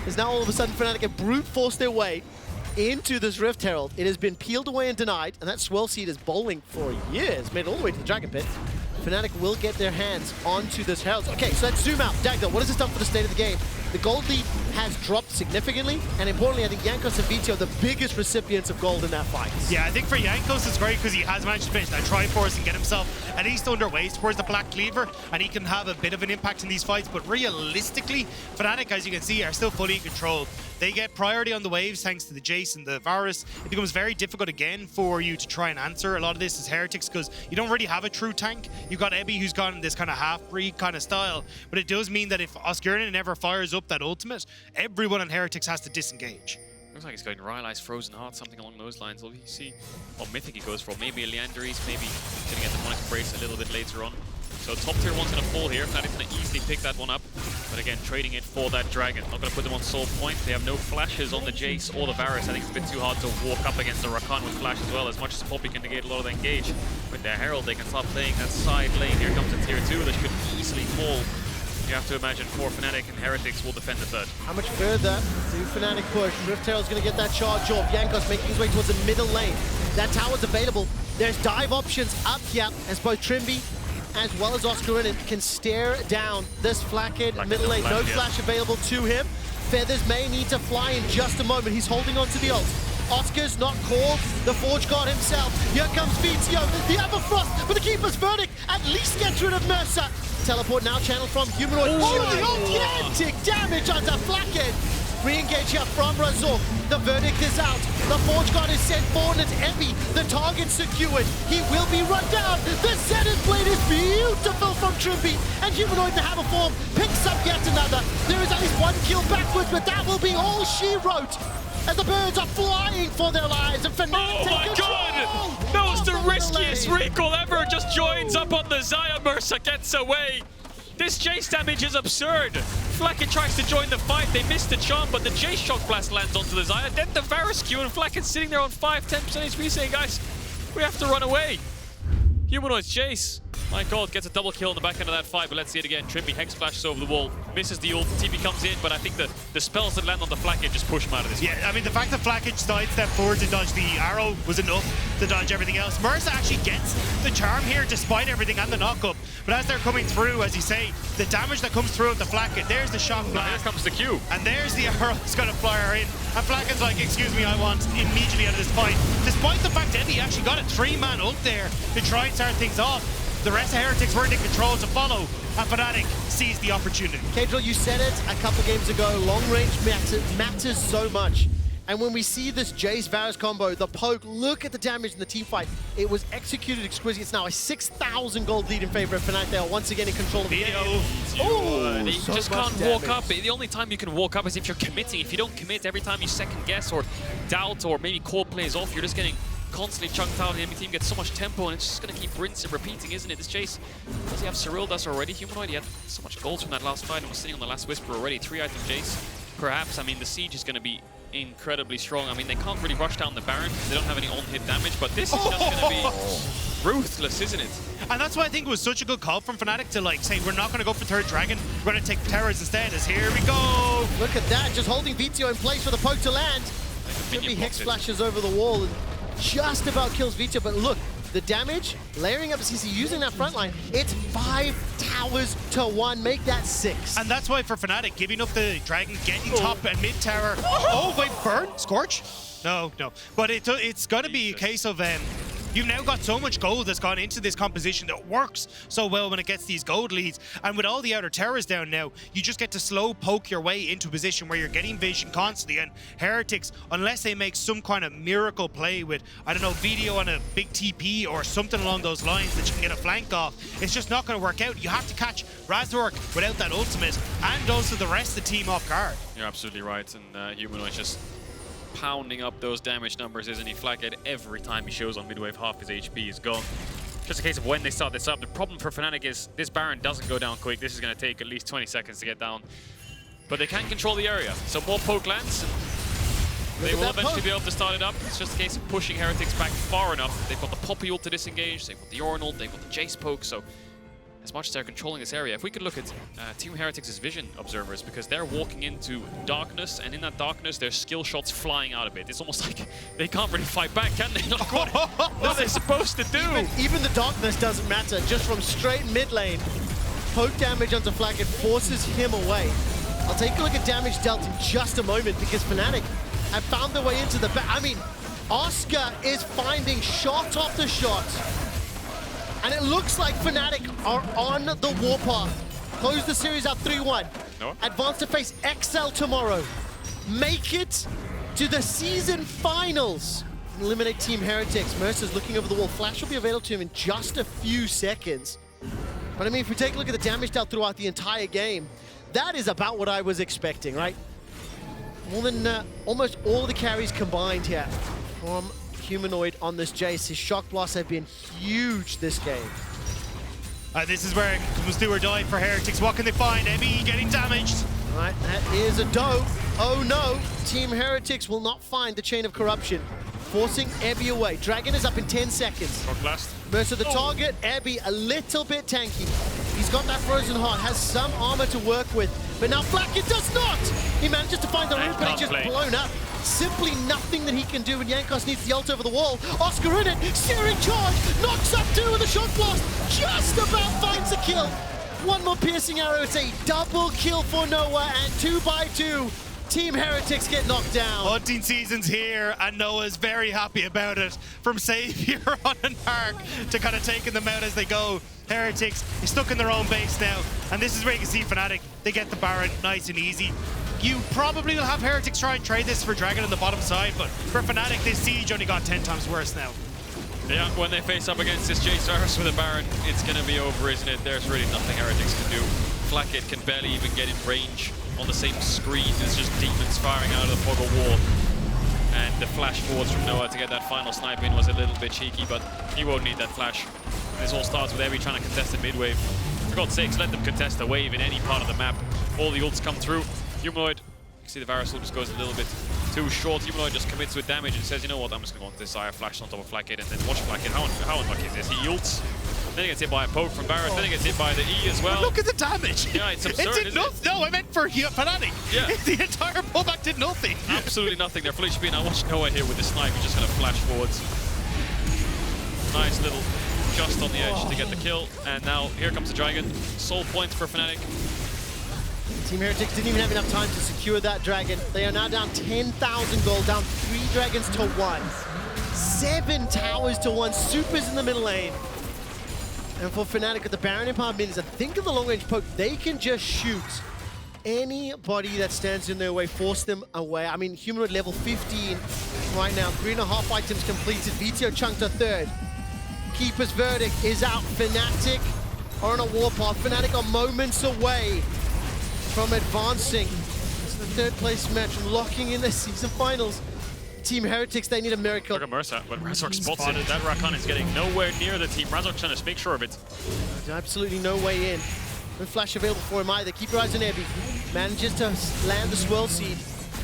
Is now all of a sudden Fnatic have brute forced their way into this Rift Herald. It has been peeled away and denied, and that Swell Seed is bowling for years, made it all the way to the Dragon Pit. Fnatic will get their hands onto this Herald. Okay, so let's zoom out. Dagda, what has this done for the state of the game? The gold lead has dropped significantly, and importantly, I think Jankos and Vetheo are the biggest recipients of gold in that fight. Yeah, I think for Jankos it's great because he has managed to finish that Triforce and get himself at least underway towards the Black Cleaver, and he can have a bit of an impact in these fights, but realistically, Fnatic, as you can see, are still fully in control. They get priority on the waves thanks to the Jayce and the Varus. It becomes very difficult again for you to try and answer a lot of this as Heretics because you don't really have a true tank. You've got Ebby who's gone this kind of half-breed kind of style, but it does mean that if Oscarinin ever fires up that ultimate, everyone on Heretics has to disengage. Looks like he's going Rylai's Frozen Heart, something along those lines. We'll see what Mythic he goes for. Maybe a Leanderis, maybe going to get the Demonic Embrace a little bit later on. So top tier one's going to fall here. Fnatic's going to easily pick that one up. But again, trading it for that Dragon. Not going to put them on soul point. They have no flashes on the Jayce or the Varus. I think it's a bit too hard to walk up against the Rakan with flash as well. As much as Poppy can negate a lot of the engage. With their Herald, they can start playing that side lane. Here comes a tier 2 that should easily fall. You have to imagine 4 Fnatic and Heretics will defend the third. How much further do Fnatic push? Rift Herald's going to get that charge off. Jankos making his way towards the middle lane. That tower's available. There's dive options up here as both Trymbi as well as Oscarinin can stare down this Flakked middle lane. No flash available to him. Feathers may need to fly in just a moment. He's holding on to the ult. Oscar's not called. The Forge God himself. Here comes Vetheo. The Everfrost, but the Keeper's Verdict at least gets rid of Mersa. Teleport now channeled from Humanoid. Gigantic damage onto Flakked. Re-engage here from Razork. The verdict is out. The Forge God is sent forward. It's Ebby. The target secured. He will be run down. The Zenith Blade is beautiful from Trymbi. And Humanoid in the hammer form picks up yet another. There is at least one kill backwards, but that will be all she wrote. As the birds are flying for their lives. And Fnatic take control. God! That was the riskiest recall ever. Just joins up on the Xayah. Mersa gets away. This Jayce damage is absurd. Flakked tries to join the fight. They missed the charm, but the Jayce Shock Blast lands onto the Xayah. Then the Varus Q, and Flakked sitting there on 5-10% HP saying, guys, we have to run away. Humanoid's Jayce. My God, gets a double kill in the back end of that fight, but let's see it again. Trymbi Hex flashes over the wall, misses the ult, TP comes in, but I think the spells that land on the Flakked just push him out of this fight. Yeah, I mean, the fact that Flakked sidestepped forward to dodge the arrow was enough to dodge everything else. Mersa actually gets the charm here despite everything and the knock-up, but as they're coming through, as you say, the damage that comes through with the Flakked, there's the shock blast. Here comes the Q. And there's the arrow that's going to fly her in. And Flakked's like, excuse me, I want immediately out of this fight. Despite the fact that he actually got a 3-man ult there to try and start things off. The rest of Heretics weren't in control to follow, and Fnatic seized the opportunity. Caedrel, you said it a couple games ago, long range matters so much. And when we see this Jayce Varus combo, the poke, look at the damage in the team fight. It was executed exquisitely. It's now a 6,000 gold lead in favor of Fnatic. They are once again in control of the game. Oh, they just can't walk up. The only time you can walk up is if you're committing. If you don't commit, every time you second guess or doubt or maybe call plays off, you're just getting constantly chunked out, and the enemy team gets so much tempo, and it's just going to keep rinsing and repeating, isn't it? This Jayce, does he have Cyril? Does already Humanoid? He had so much gold from that last fight and was sitting on the last Whisper already. 3-item Jayce. Perhaps, I mean, the siege is going to be incredibly strong. I mean, they can't really rush down the Baron because they don't have any on-hit damage, but this is just going to be ruthless, isn't it? And that's why I think it was such a good call from Fnatic to like say, we're not going to go for third dragon, we're going to take towers instead, as here we go. Look at that, just holding Vetheo in place for the poke to land. Trymbi Hex flashes over the wall and just about kills Vetheo, but look, the damage, layering up CC, using that front line, it's 5 towers to 1, make that 6. And that's why for Fnatic, giving up the dragon, getting top and mid tower. Oh, wait, burn? Scorch? No. But it's going to be a case of you've now got so much gold that's gone into this composition that works so well when it gets these gold leads. And with all the outer towers down now, you just get to slow poke your way into a position where you're getting vision constantly. And Heretics, unless they make some kind of miracle play with, I don't know, Vetheo on a big TP or something along those lines that you can get a flank off, it's just not going to work out. You have to catch Razork without that ultimate and also the rest of the team off guard. You're absolutely right, and Humanoid just pounding up those damage numbers, isn't he? Flakked, every time he shows on midwave, half his HP is gone. Just a case of when they start this up. The problem for Fnatic is this Baron doesn't go down quick. This is going to take at least 20 seconds to get down. But they can control the area. So more poke lands. They will eventually be able to start it up. It's just a case of pushing Heretics back far enough. They've got the Poppy ult to disengage, they've got the Ornn, they've got the Jayce poke, so as much as they're controlling this area, if we could look at Team Heretics' vision observers, because they're walking into darkness, and in that darkness, there's skill shots flying out of it. It's almost like they can't really fight back, can they? Like, what are they supposed to do? Even the darkness doesn't matter. Just from straight mid lane, poke damage onto Flakked forces him away. I'll take a look at damage dealt in just a moment, because Fnatic have found their way into the back. I mean, Oscar is finding shot after shot. And it looks like Fnatic are on the warpath. Close the series out 3-1. No. Advance to face XL tomorrow. Make it to the season finals. Eliminate Team Heretics. Mersa's looking over the wall. Flash will be available to him in just a few seconds. But I mean, if we take a look at the damage dealt throughout the entire game, that is about what I was expecting, right? More than almost all the carries combined here from Humanoid on this Jayce. His shock blasts have been huge this game. This is where it comes do or die for Heretics. What can they find? Emmy getting damaged. All right, that is a doe. Oh no, Team Heretics will not find the Chain of Corruption, forcing Ebby away. Dragon is up in 10 seconds. Mersa the target, Ebby a little bit tanky. He's got that Frozen Heart, has some armor to work with, but now Flakked does not! He manages to find the root, but he's just blown up. Simply nothing that he can do, and Jankos needs the ult over the wall. Oscarinin, searing charge, knocks up 2 with a shock blast, just about finds the kill. One more piercing arrow, it's a double kill for Noah, and 2 by 2. Team Heretics get knocked down. Hunting season's here, and Noah's very happy about it. From Savior on an arc to kind of taking them out as they go. Heretics is stuck in their own base now, and this is where you can see Fnatic. They get the Baron nice and easy. You probably will have Heretics try and trade this for Dragon on the bottom side, but for Fnatic, this siege only got 10 times worse now. Yeah, when they face up against this Jayce Varus with a Baron, it's going to be over, isn't it? There's really nothing Heretics can do. Flakked can barely even get in range on the same screen. There's just demons firing out of the fog of war. And the flash forwards from Noah to get that final snipe in was a little bit cheeky, but he won't need that flash. This all starts with Ahri trying to contest the mid-wave. For God's sakes, let them contest the wave in any part of the map. All the ults come through. Humanoid, you see the Varus ult just goes a little bit too short. Humanoid just commits with damage and says, you know what, I'm just going to go into this Xayah flash on top of Flakked and then watch Flakked. How unlucky is this? He ults, then he gets hit by a poke from Varus, then he gets hit by the E as well. But look at the damage! Yeah, it's absurd, isn't it? No, I meant for Fnatic. Yeah. The entire pullback did nothing. Absolutely nothing. They're fully spin. I watched Noah here with the snipe. He's just going to flash forwards. Nice little just on the edge to get the kill. And now here comes the Dragon. Soul points for Fnatic. Team Heretics didn't even have enough time to secure that Dragon. They are now down 10,000 gold, down 3 Dragons to 1. 7 towers to 1. Supers in the middle lane. And for Fnatic at the Baron Empowered Minions, and think of the long-range poke, they can just shoot anybody that stands in their way, force them away. I mean, Humanoid level 15 right now, 3.5 items completed. Vetheo chunked a 3rd. Keeper's verdict is out. Fnatic are on a warpath. Fnatic are moments away from advancing to the 3rd place match, locking in the season finals. Team Heretics, they need a miracle. Look at Mersa, but Razork spots it. That Rakan is getting nowhere near the team. Razork trying to make sure of it. There's absolutely no way in. No flash available for him either. Keep your eyes on Ebby. Manages to land the Swirl Seed.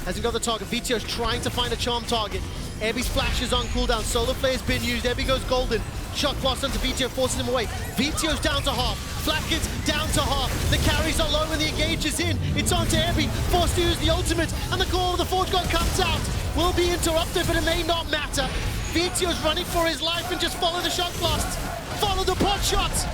Hasn't got the target. Vetheo's trying to find a charm target. Ebby's flash is on cooldown. Solar Flare has been used. Ebby goes golden. Shock blast onto Vetheo, forces him away. Vetheo's down to half. Flakked's down to half. The carries are low and the engage is in. It's on to Ahri, forced to use the ultimate, and the call of the Forge God comes out. Will be interrupted, but it may not matter. Vetheo's running for his life and just follow the shock blast. Follow the pot shots.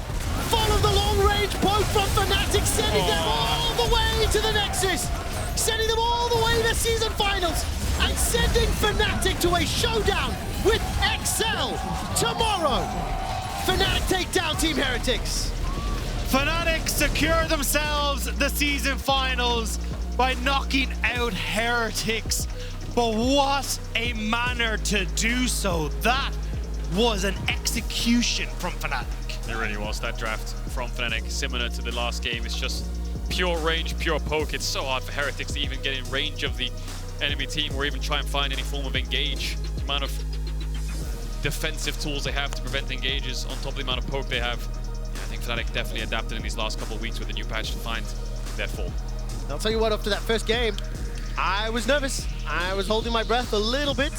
Follow the long-range poke from Fnatic, sending them all the way to the Nexus. Sending them all the way to season finals. And sending Fnatic to a showdown with XL tomorrow. Fnatic take down Team Heretics. Fnatic secure themselves the season finals by knocking out Heretics. But what a manner to do so. That was an execution from Fnatic. It really was. That draft from Fnatic, similar to the last game. It's just pure range, pure poke. It's so hard for Heretics to even get in range of the enemy team or even try and find any form of engage. The amount of defensive tools they have to prevent engages on top of the amount of poke they have. Yeah, I think Fnatic definitely adapted in these last couple of weeks with the new patch to find their fall. I'll tell you what, after that first game, I was nervous. I was holding my breath a little bit.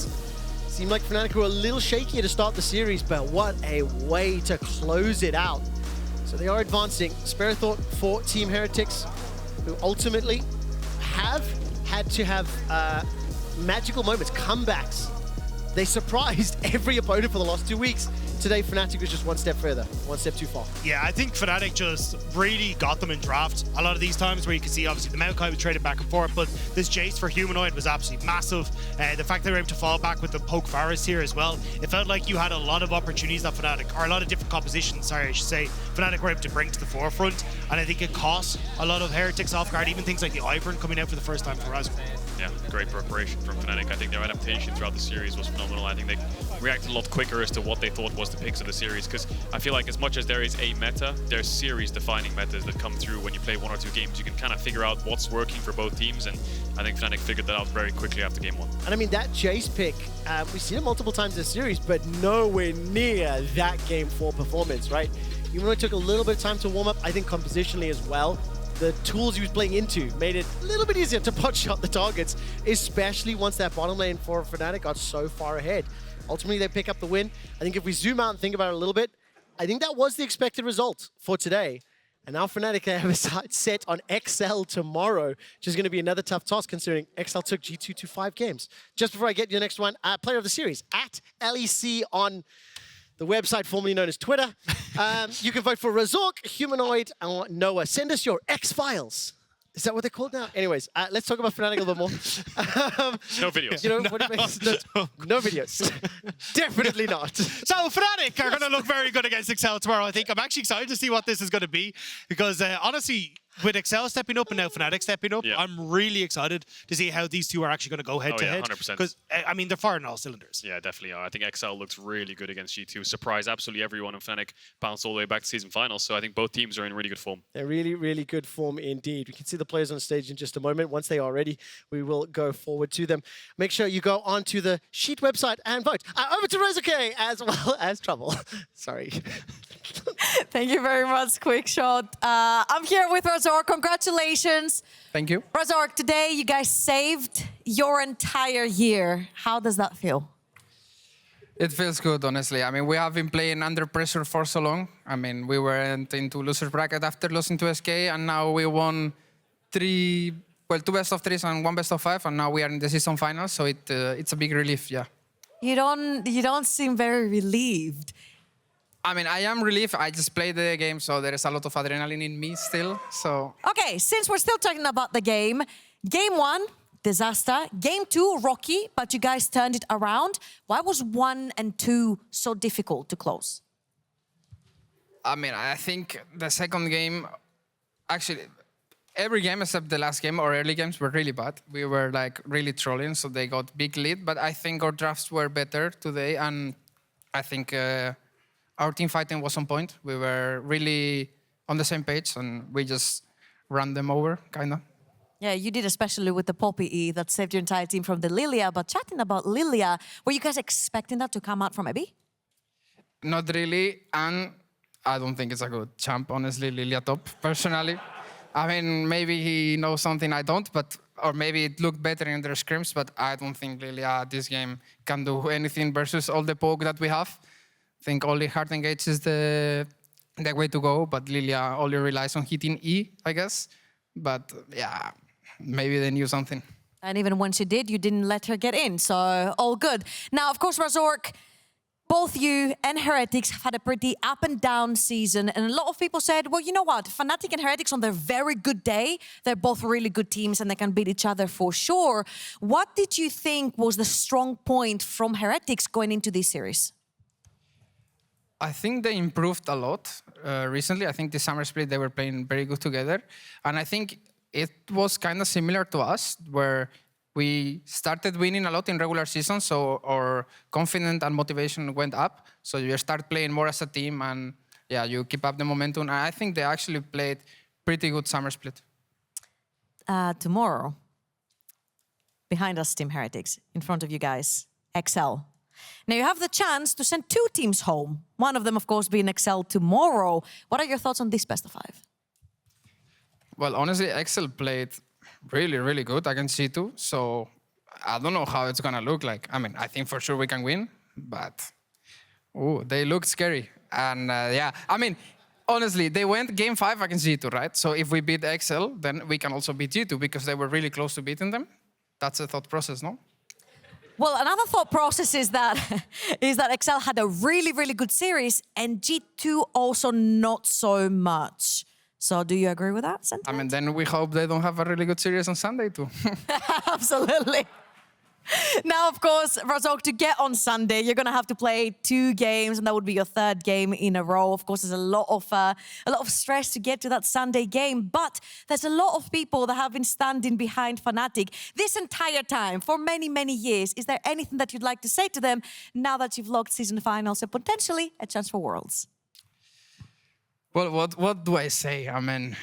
Seemed like Fnatic were a little shaky to start the series, but what a way to close it out. So they are advancing. Spare thought for Team Heretics, who ultimately have had to have magical moments, comebacks. They surprised every opponent for the last 2 weeks. Today, Fnatic was just one step further, one step too far. Yeah, I think Fnatic just really got them in draft. A lot of these times where you can see, obviously, the Maokai was traded back and forth, but this Jayce for Humanoid was absolutely massive. The fact they were able to fall back with the poke Varus here as well, it felt like you had a lot of opportunities that Fnatic, or a lot of different compositions, sorry, I should say, Fnatic were able to bring to the forefront, and I think it cost a lot of Heretics off guard, even things like the Ivern coming out for the first time for Razork. Yeah, great preparation from Fnatic. I think their adaptation throughout the series was phenomenal. I think they reacted a lot quicker as to what they thought was the picks of the series, because I feel like as much as there is a meta, there's series-defining metas that come through when you play 1 or 2 games. You can kind of figure out what's working for both teams, and I think Fnatic figured that out very quickly after game 1. And I mean, that Jayce pick, we've seen it multiple times this series, but nowhere near that game 4 performance, right? Even though it took a little bit of time to warm up, I think compositionally as well, the tools he was playing into made it a little bit easier to pot shot the targets, especially once that bottom lane for Fnatic got so far ahead. Ultimately, they pick up the win. I think if we zoom out and think about it a little bit, I think that was the expected result for today. And now Fnatic have a sight set on XL tomorrow, which is going to be another tough task considering XL took G2 to 5 games. Just before I get you the next one, player of the series, at LEC on the website formerly known as Twitter. You can vote for Razork, Humanoid, and Noah. Send us your X-Files. Is that what they're called now? Anyways, let's talk about Fnatic a little bit more. No videos. You know, what it makes, no videos. Definitely not. So Fnatic are going to look very good against XL tomorrow, I think. I'm actually excited to see what this is going to be, because honestly, with XL stepping up and now Fnatic stepping up, I'm really excited to see how these two are actually going to go head-to-head. 100%. Because, I mean, they're firing all cylinders. Yeah, definitely are. I think XL looks really good against G2. Surprised absolutely everyone, and Fnatic bounced all the way back to season finals. So I think both teams are in really good form. They're really, really good form indeed. We can see the players on stage in just a moment. Once they are ready, we will go forward to them. Make sure you go onto the Sheet website and vote. Over to Razork as well as Trouble. Sorry. Thank you very much, Quickshot. I'm here with Razork. Congratulations. Thank you. Razork, today you guys saved your entire year. How does that feel? It feels good, honestly. I mean, we have been playing under pressure for so long. I mean, we went into loser's bracket after losing to SK, and now we won 2 best of 3s and 1 best of 5, and now we are in the season finals, so it's a big relief, yeah. You don't seem very relieved. I mean, I am relieved. I just played the game, so there is a lot of adrenaline in me still, so... Okay, since we're still talking about the game, Game 1, disaster. Game 2, rocky, but you guys turned it around. Why was 1 and 2 so difficult to close? I mean, I think the second game... Actually, every game except the last game, or early games, were really bad. We were, like, really trolling, so they got big lead, but I think our drafts were better today, and I think... our team fighting was on point. We were really on the same page, and we just ran them over, kind of. Yeah, you did, especially with the Poppy E that saved your entire team from the Lillia. But chatting about Lillia, were you guys expecting that to come out from a B? Not really, and I don't think it's a good champ, honestly, Lillia top, personally. I mean, maybe he knows something I don't, or maybe it looked better in their scrims, but I don't think Lillia this game can do anything versus all the poke that we have. I think only hard engage is the way to go, but Lillia only relies on hitting E, I guess. But yeah, maybe they knew something. And even when she did, you didn't let her get in, so all good. Now, of course, Razork, both you and Heretics have had a pretty up and down season, and a lot of people said, well, you know what, Fnatic and Heretics on their very good day, they're both really good teams and they can beat each other for sure. What did you think was the strong point from Heretics going into this series? I think they improved a lot recently. I think the Summer Split, they were playing very good together. And I think it was kind of similar to us, where we started winning a lot in regular season, so our confidence and motivation went up. So you start playing more as a team, and yeah, you keep up the momentum. And I think they actually played pretty good Summer Split. Tomorrow, behind us, Team Heretics, in front of you guys, XL. Now you have the chance to send 2 teams home. One of them, of course, being XL tomorrow. What are your thoughts on this best of 5? Well, honestly, XL played really, really good against G2. So I don't know how it's gonna look like. I mean, I think for sure we can win, but they look scary. And yeah, I mean, honestly, they went game 5 against G2, right? So if we beat XL, then we can also beat G2 because they were really close to beating them. That's a thought process, no? Well, another thought process is that XL had a really, really good series and G2 also not so much. So do you agree with that sentiment? I mean, then we hope they don't have a really good series on Sunday too. Absolutely. Now, of course, Razork, to get on Sunday, you're going to have to play 2 games, and that would be your 3rd game in a row. Of course, there's a lot of stress to get to that Sunday game, but there's a lot of people that have been standing behind Fnatic this entire time for many, many years. Is there anything that you'd like to say to them now that you've locked season finals and potentially a chance for Worlds? Well, what do I say? I mean,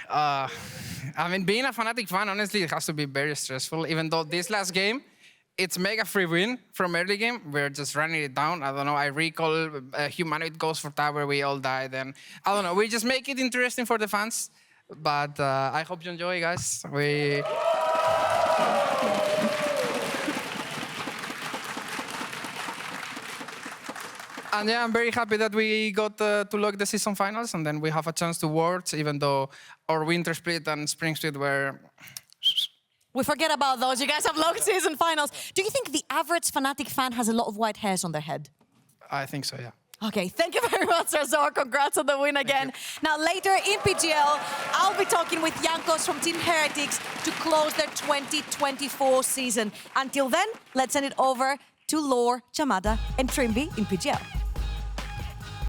being a Fnatic fan, honestly, it has to be very stressful. Even though this last game, it's mega free win from early game. We're just running it down. I don't know. I recall Humanoid goes for tower. We all died. And I don't know. We just make it interesting for the fans. But I hope you enjoy, guys. And yeah, I'm very happy that we got to lock the season finals. And then we have a chance to Worlds, even though our winter split and spring split were... We forget about those. You guys have locked season finals. Do you think the average Fnatic fan has a lot of white hairs on their head? I think so, yeah. Okay, thank you very much, Razork. Congrats on the win again. Now, later in PGL, I'll be talking with Jankos from Team Heretics to close their 2024 season. Until then, let's send it over to Lore, Chamada, and Trymbi in PGL.